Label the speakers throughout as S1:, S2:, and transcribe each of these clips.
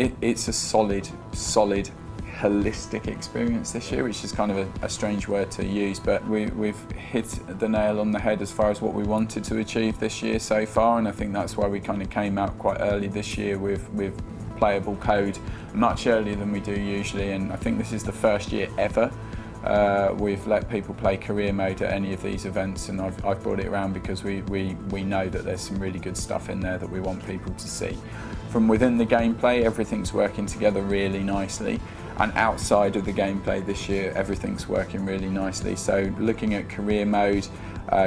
S1: It's a solid, holistic experience this year, which is kind of a strange word to use, but we've hit the nail on the head as far as what we wanted to achieve this year so far, and I think that's why we kind of came out quite early this year with playable code, much earlier than we do usually, and I think this is the first year ever we've let people play career mode at any of these events, and I've brought it around because we know that there's some really good stuff in there that we want people to see. From within the gameplay, everything's working together really nicely, and outside of the gameplay this year, everything's working really nicely. So looking at career mode,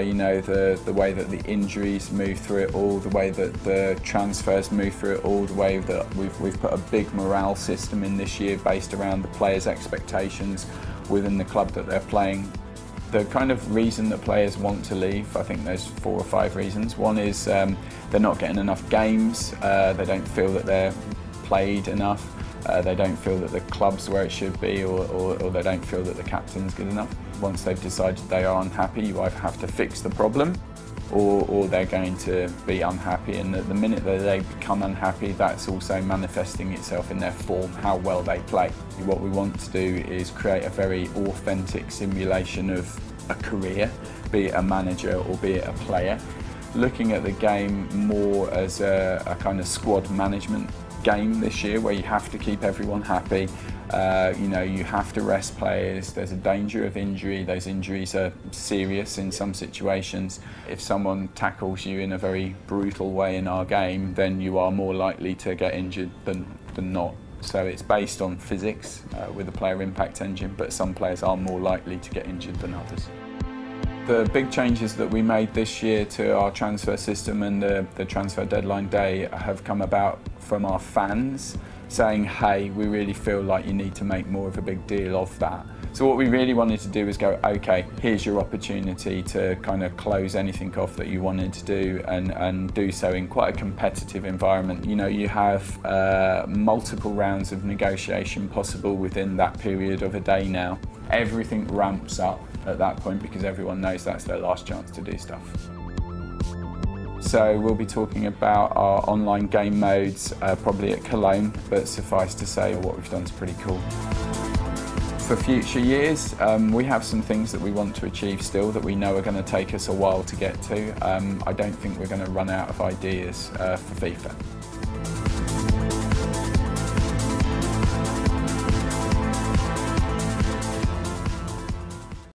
S1: you know, the way that the injuries move through it all, the way that the transfers move through it all, the way that we've put a big morale system in this year based around the players' expectations within the club that they're playing. The kind of reason that players want to leave, I think there's 4 or 5 reasons. One is they're not getting enough games, they don't feel that they're played enough, they don't feel that the club's where it should be, or they don't feel that the captain's good enough. Once they've decided they are unhappy, you either have to fix the problem or they're going to be unhappy, and the minute that they become unhappy, that's also manifesting itself in their form, how well they play. What we want to do is create a very authentic simulation of a career, be it a manager or be it a player, looking at the game more as a kind of squad management game this year, where you have to keep everyone happy. You know, you have to rest players. There's a danger of injury. Those injuries are serious in some situations. If someone tackles you in a very brutal way in our game, then you are more likely to get injured than not. So it's based on physics with a player impact engine, but some players are more likely to get injured than others. The big changes that we made this year to our transfer system and the transfer deadline day have come about from our fans saying, hey, we really feel like you need to make more of a big deal of that. So what we really wanted to do was go, okay, here's your opportunity to kind of close anything off that you wanted to do, and do so in quite a competitive environment. You know, you have multiple rounds of negotiation possible within that period of a day now. Everything ramps up at that point because everyone knows that's their last chance to do stuff. So we'll be talking about our online game modes probably at Cologne, but suffice to say what we've done is pretty cool. For future years, we have some things that we want to achieve still that we know are going to take us a while to get to. I don't think we're going to run out of ideas for FIFA.